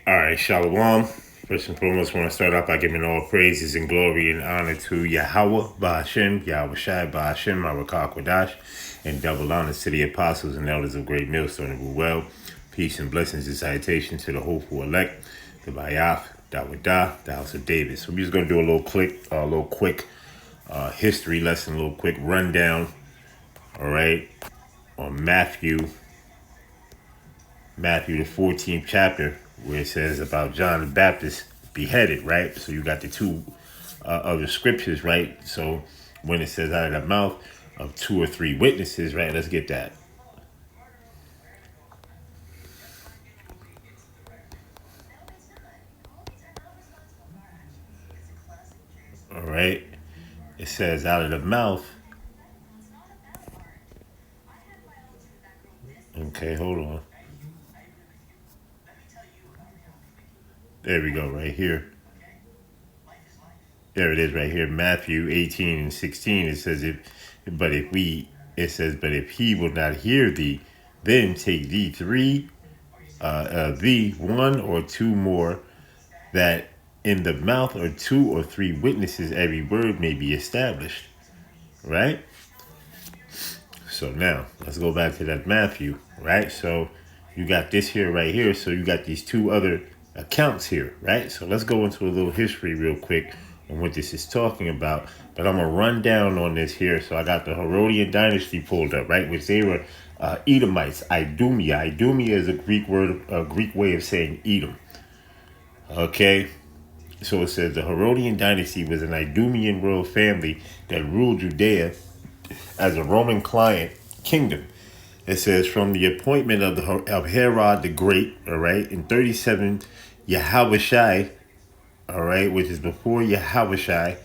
All right, Shalom. First and foremost, I want to start off by giving all praises and glory and honor to Yahweh, Ba'ashem, Yahweh Shai, Ba'ashem, Marakah Kwadash, and double honors to the apostles and elders of Great Millstone and Ruel. Peace and blessings and salutation to the hopeful elect, the Bayaf, Dawadah, the house of David. So we're just going to do a little quick history lesson, a little quick rundown, all right, on Matthew, the 14th chapter, where it says about John the Baptist beheaded, right? So you got the two other scriptures, right? So when it says out of the mouth of two or three witnesses, right? Let's get that. All right. It says out of the mouth. Okay, hold on. There we go, right here. There it is right here. Matthew 18 and 16. It says, but if he will not hear thee, then take thee one or two more, that in the mouth of two or three witnesses every word may be established. Right? So now, let's go back to that Matthew, right? So you got this here right here. So you got these two other accounts here, right? So let's go into a little history real quick on what this is talking about. But I'm going to run down on this here. So I got the Herodian Dynasty pulled up, right? Which they were Edomites, Idumea. Idumea is a Greek word, a Greek way of saying Edom. Okay? So it says the Herodian Dynasty was an Idumean royal family that ruled Judea as a Roman client kingdom. It says from the appointment of Herod the Great, all right, in 37 Yahushai, all right, which is before Yahushai,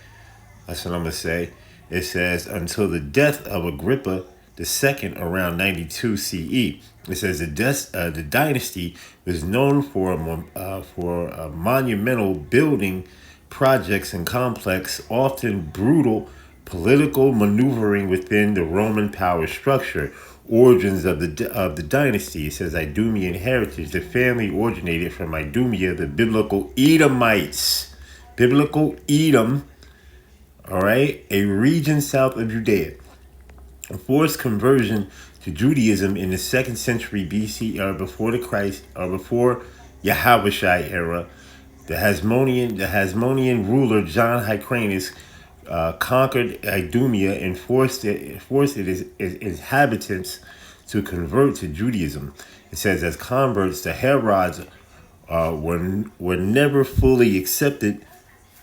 that's what I'm going to say. It says until the death of Agrippa II around 92 CE. It says the dynasty was known for monumental building projects and complex, often brutal political maneuvering within the Roman power structure. Origins of the dynasty. It says Idumean heritage. The family originated from Idumea, the biblical Edomites. Biblical Edom, all right, a region south of Judea. A forced conversion to Judaism in the 2nd century BC, or before the Christ, or before Yahushai era. The Hasmonean ruler John Hyrcanus conquered Idumea and forced its inhabitants to convert to Judaism. It says as converts, the Herods were never fully accepted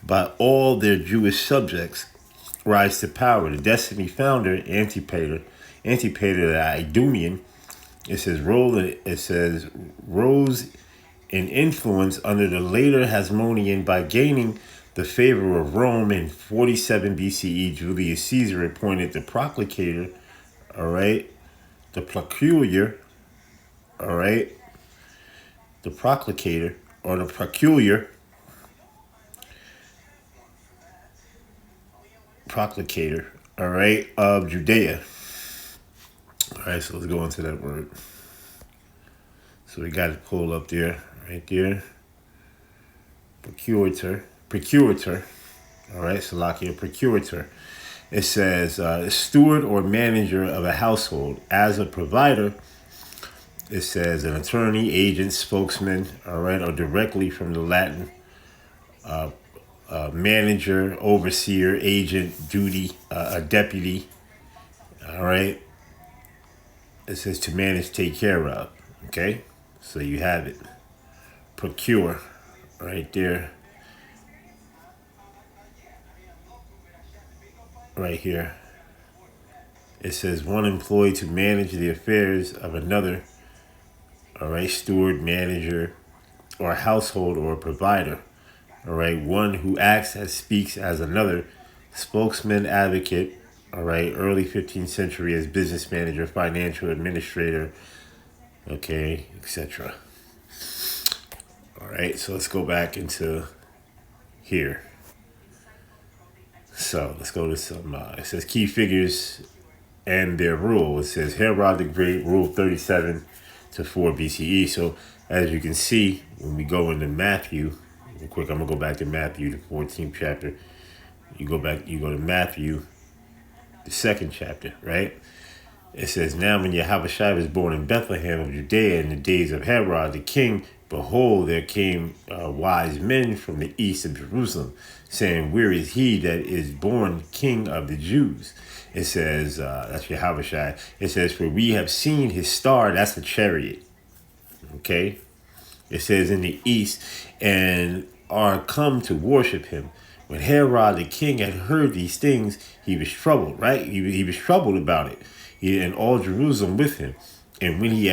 by all their Jewish subjects. Rise to power. The Dynasty founder, Antipater the Idumean, it says rose in influence under the later Hasmonean by gaining the favor of Rome. In 47 BCE, Julius Caesar appointed the procurator, all right, the procurator, all right, the procurator or the procurator, all right, of Judea. All right, so let's go into that word. So we got it pulled up there, right there. Procurator. All right, Salakia, procurator. It says steward or manager of a household. As a provider, it says an attorney, agent, spokesman, all right, or directly from the Latin manager, overseer, agent, duty, a deputy, all right. It says to manage, take care of, okay? So you have it. Procure, right there. Right here. It says one employee to manage the affairs of another, all right, steward, manager, or household or provider, all right, one who acts as speaks as another, spokesman, advocate, all right, early 15th century as business manager, financial administrator, okay, etc. All right, so let's go back into here. So let's go to some, it says key figures and their rule. It says Herod the Great ruled 37 to 4 BCE. So As you can see, when we go into Matthew, real quick, I'm gonna go back to Matthew, the 14th chapter. You go to Matthew, the 2nd chapter, right? It says, now when Yahushua was born in Bethlehem of Judea in the days of Herod the king, behold, there came wise men from the east of Jerusalem, saying, where is he that is born king of the Jews? It says, that's Yahushua. It says, for we have seen his star, that's the chariot, okay? It says in the east, and are come to worship him. When Herod the king had heard these things, he was troubled, right? He was troubled about it. He and all Jerusalem with him. And when he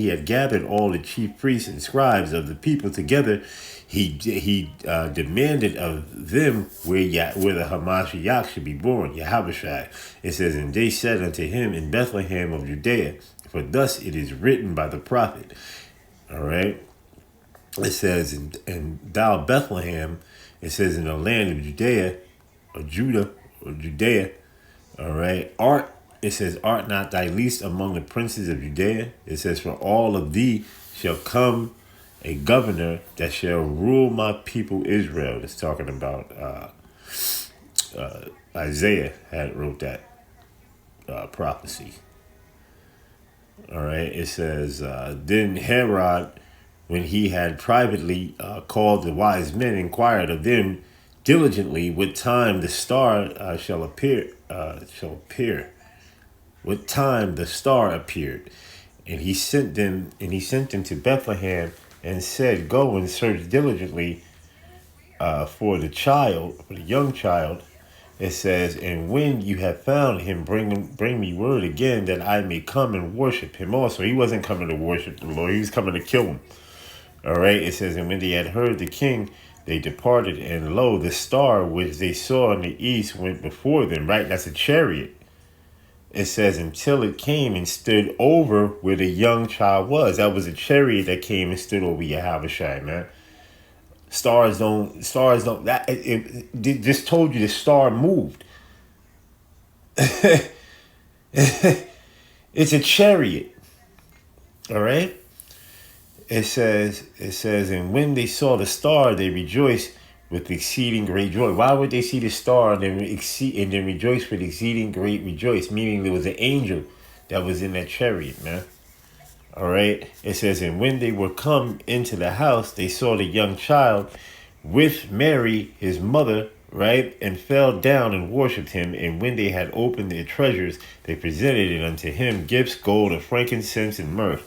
had gathered all the chief priests and scribes of the people together, he demanded of them where the Hamashiach should be born, Yahushua. It says, and they said unto him, in Bethlehem of Judea, for thus it is written by the prophet. All right. It says, and thou Bethlehem, it says, in the land of Judea, or Judah, or Judea, all right, it says, art not thy least among the princes of Judea? It says, for all of thee shall come a governor that shall rule my people Israel. It's talking about Isaiah had wrote that prophecy. All right, it says, then Herod, when he had privately called the wise men, inquired of them diligently what time the star shall appear. What time the star appeared, and he sent them to Bethlehem, and said, go and search diligently for the young child. It says, and when you have found him, bring me word again, that I may come and worship him also. He wasn't coming to worship the Lord; he was coming to kill him. All right, it says, and when they had heard the king, they departed, and lo, the star which they saw in the east went before them. Right, that's a chariot. It says, until it came and stood over where the young child was. That was a chariot that came and stood over Yahushua, man. Stars don't, that it just told you the star moved. It's a chariot. All right. It says, and when they saw the star, they rejoiced with exceeding great joy. Why would they see the star and then rejoice with exceeding great rejoice? Meaning there was an angel that was in that chariot, man. All right. It says, and when they were come into the house, they saw the young child with Mary, his mother, right, and fell down and worshipped him. And when they had opened their treasures, they presented it unto him, gifts, gold, and frankincense, and myrrh.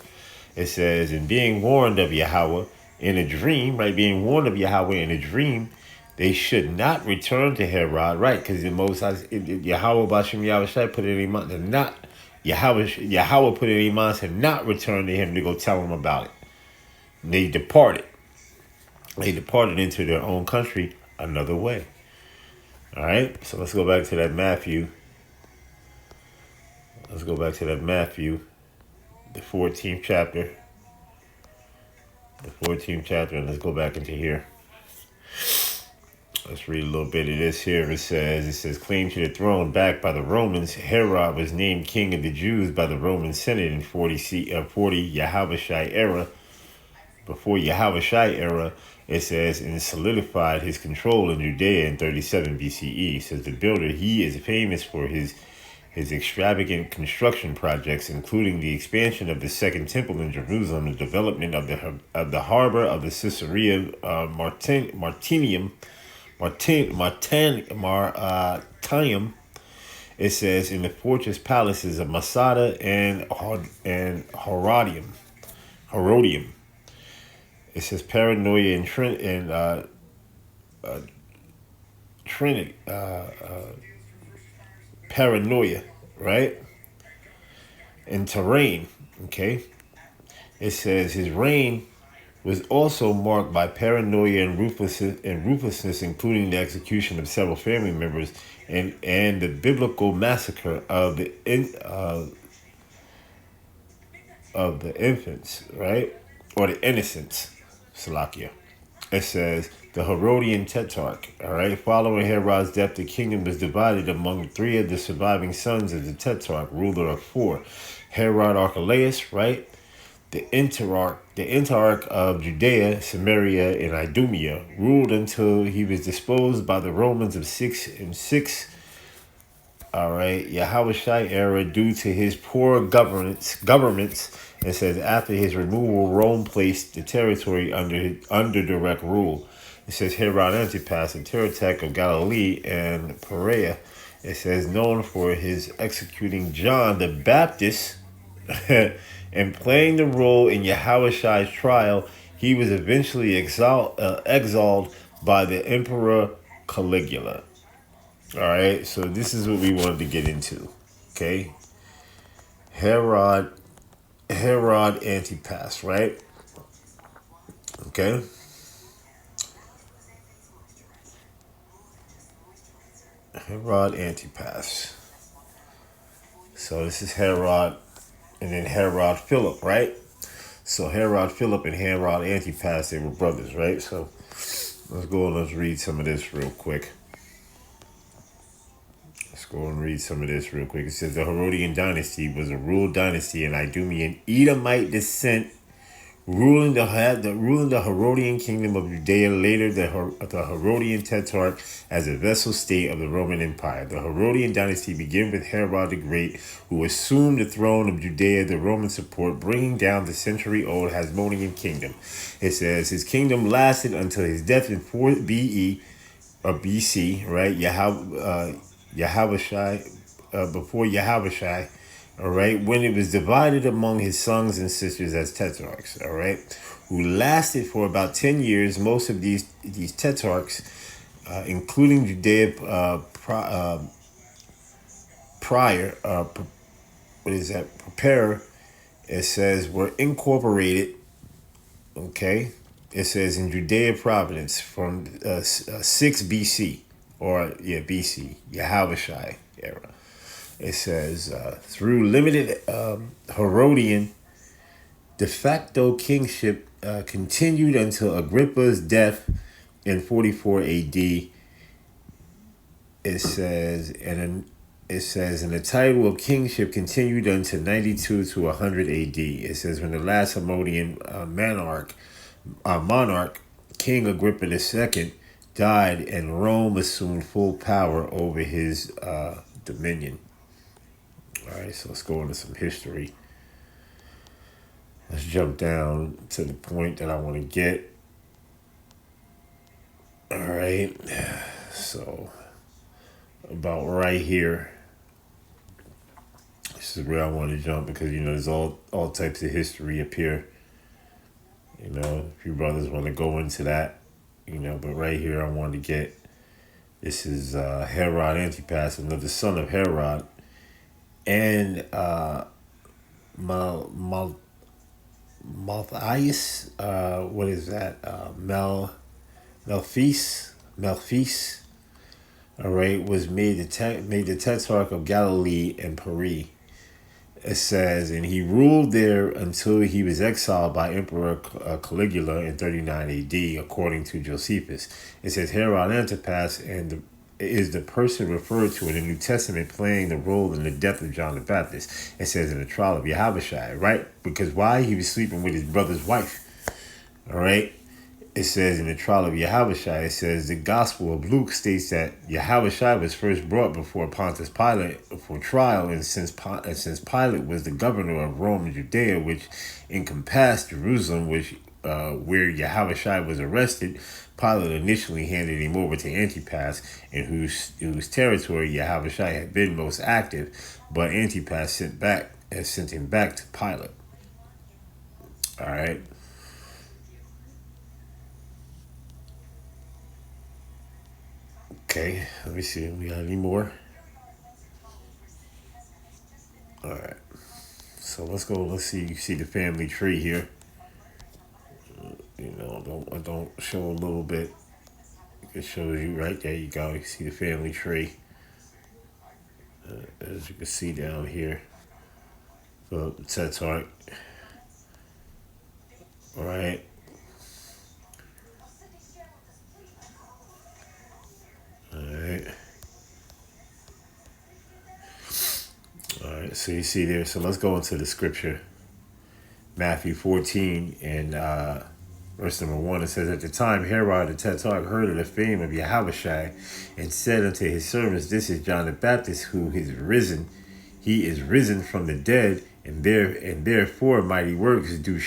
It says, and being warned of Yahweh in a dream, right, being warned of Yahweh in a dream, they should not return to Herod, right, because the Most High, Yahweh Bashem Yahushua put it in their mind to not, Yahweh put it in their minds to not return to him to go tell him about it. And they departed. They departed into their own country another way. All right, so let's go back to that Matthew. Let's go back to that Matthew, the 14th chapter. The 14th chapter, and let's go back into here. Let's read a little bit of this here. It says, claim to the throne backed by the Romans. Herod was named king of the Jews by the Roman Senate in 40 Yahushua era. Before Yahushua era, it says, and solidified his control in Judea in 37 BCE. It says the builder, he is famous for his extravagant construction projects, including the expansion of the Second Temple in Jerusalem, the development of the harbor of the Caesarea Martinium. It says in the fortress palaces of Masada and Herodian. It says paranoia and Trinity. Paranoia, right? And terrain, okay? It says his reign was also marked by paranoia and ruthlessness, including the execution of several family members and the biblical massacre of the infants, right? Or the innocents, Salakia. It says the Herodian Tetrarch, all right? Following Herod's death, the kingdom was divided among three of the surviving sons of the Tetrarch, ruler of four. Herod Archelaus, right? the Enterarch of Judea, Samaria, and Idumea, ruled until he was disposed by the Romans of 6 All right, Yahushai era due to his poor governments. It says after his removal, Rome placed the territory under direct rule. It says Herod Antipas, a Teratech of Galilee and Perea. It says known for his executing John the Baptist and playing the role in Yahushai's trial. He was eventually exiled by the Emperor Caligula. All right, so this is what we wanted to get into. Okay, Herod Antipas, right? Okay, Herod Antipas. So this is Herod, and then Herod Philip, right? So Herod Philip and Herod Antipas, they were brothers, right? So let's go and let's read some of this real quick. Let's go and read some of this real quick. It says the Herodian dynasty was a ruled dynasty in Idumean Edomite descent, ruling the Herodian kingdom of Judea. Later, the Herodian Tetrarch as a vassal state of the Roman Empire. The Herodian dynasty began with Herod the Great, who assumed the throne of Judea, the Roman support, bringing down the century-old Hasmonean kingdom. It says his kingdom lasted until his death in 4 BE or BC, right? Yahushai, before Yahushai, all right, when it was divided among his sons and sisters as tetrarchs, all right, who lasted for about 10 years. Most of these tetrarchs, including Judea prepare, it says, were incorporated, okay, it says in Judea province from 6 BC, BC, Yahushai era. It says, through limited Herodian de facto kingship continued until Agrippa's death in 44 AD. It says, and the title of kingship continued until 92 to 100 AD. It says, when the last Herodian monarch, King Agrippa II, died and Rome assumed full power over his dominion. All right, so let's go into some history. Let's jump down to the point that I want to get. All right, so about right here. This is where I want to jump because, there's all types of history up here. If you brothers want to go into that, but right here I want to get, this is Herod Antipas, another son of Herod, and Malthias, what is that? Melphis, all right, was made the tetrarch of Galilee and Perea. It says, and he ruled there until he was exiled by Emperor Caligula in 39 AD, according to Josephus. It says Herod Antipas is the person referred to in the New Testament playing the role in the death of John the Baptist. It says in the trial of Yahushai, right? Because why? He was sleeping with his brother's wife. All right? It says in the trial of Yahushai, it says the Gospel of Luke states that Yahushai was first brought before Pontius Pilate for trial, and since Pilate was the governor of Rome and Judea, which encompassed Jerusalem, where Yahushai was arrested, Pilate initially handed him over to Antipas, in whose territory Yahushai had been most active, but Antipas sent him back to Pilate. All right. Okay, let me see. We got any more? All right. So let's go. Let's see. You see the family tree here. Don't show a little bit. It shows you right there. You go. You see the family tree. As you can see down here. So Tetrarch. All right. All right. All right. So you see there. So let's go into the scripture. Matthew 14 and verse number 1, it says, "At the time Herod the Tetrarch heard of the fame of Yahushua, and said unto his servants, This is John the Baptist, who is risen. He is risen from the dead, and therefore mighty works do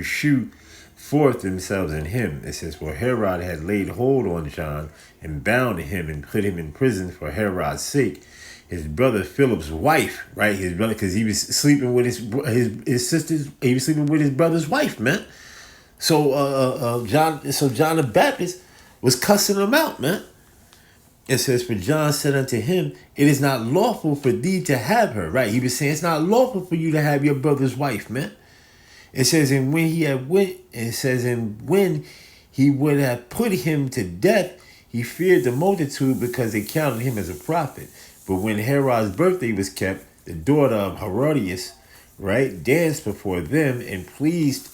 shoot forth themselves in him." It says, "For Herod had laid hold on John, and bound him, and put him in prison for Herod's sake. His brother Philip's wife," right? His brother, because he was sleeping with his sister's. He was sleeping with his brother's wife, man. So John the Baptist was cussing him out, man. It says, "For John said unto him, It is not lawful for thee to have her." Right? He was saying it's not lawful for you to have your brother's wife, man. It says, "And when he had went," it says, "and when he would have put him to death, he feared the multitude because they counted him as a prophet. But when Herod's birthday was kept, the daughter of Herodias, right, danced before them and pleased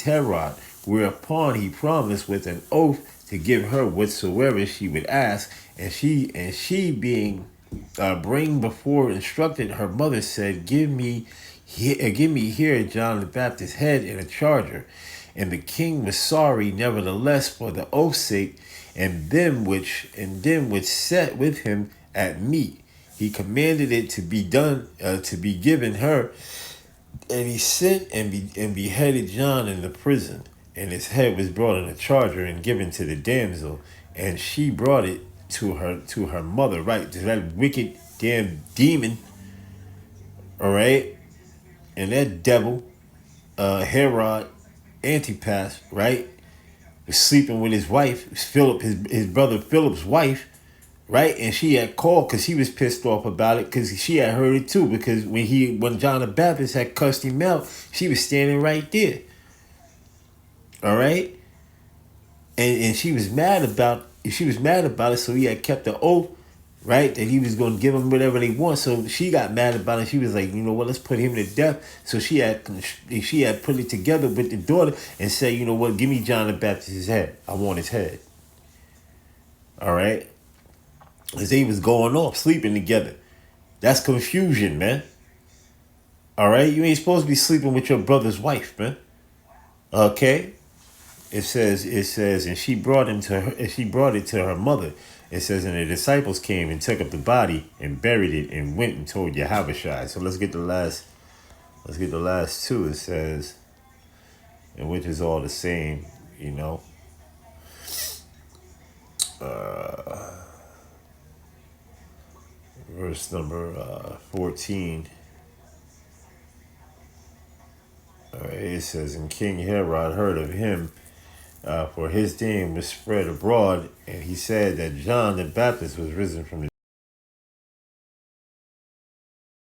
Herod, whereupon he promised with an oath to give her whatsoever she would ask. And she being bring before instructed her mother, said, Give me here John the Baptist's head in a charger. And the king was sorry, nevertheless, for the oath's sake, and them which sat with him at meat. He commanded it to be done, to be given her. And he sent and beheaded John in the prison. And his head was brought in a charger and given to the damsel, and she brought it to her mother, right? To that wicked damn demon, all right? And that devil, Herod Antipas, right, was sleeping with his wife, Philip, his brother Philip's wife, right? And she had called because he was pissed off about it, because she had heard it too. Because when John the Baptist had cussed him out, she was standing right there. All right, and she was mad about it. So he had kept the oath, right, that he was going to give them whatever they want. So she got mad about it. She was like, you know what, let's put him to death. So she had put it together with the daughter and said, you know what, give me John the Baptist's head. I want his head. All right, as they was going off sleeping together. That's confusion, man. All right, you ain't supposed to be sleeping with your brother's wife, man. Okay. It says, and she brought it to her mother. It says, and the disciples came and took up the body and buried it and went and told Yahushua. So let's get the last two. It says, and which is all the same, you know. Verse number 14. It says, and King Herod heard of him, for his name was spread abroad, and he said that John the Baptist was risen from the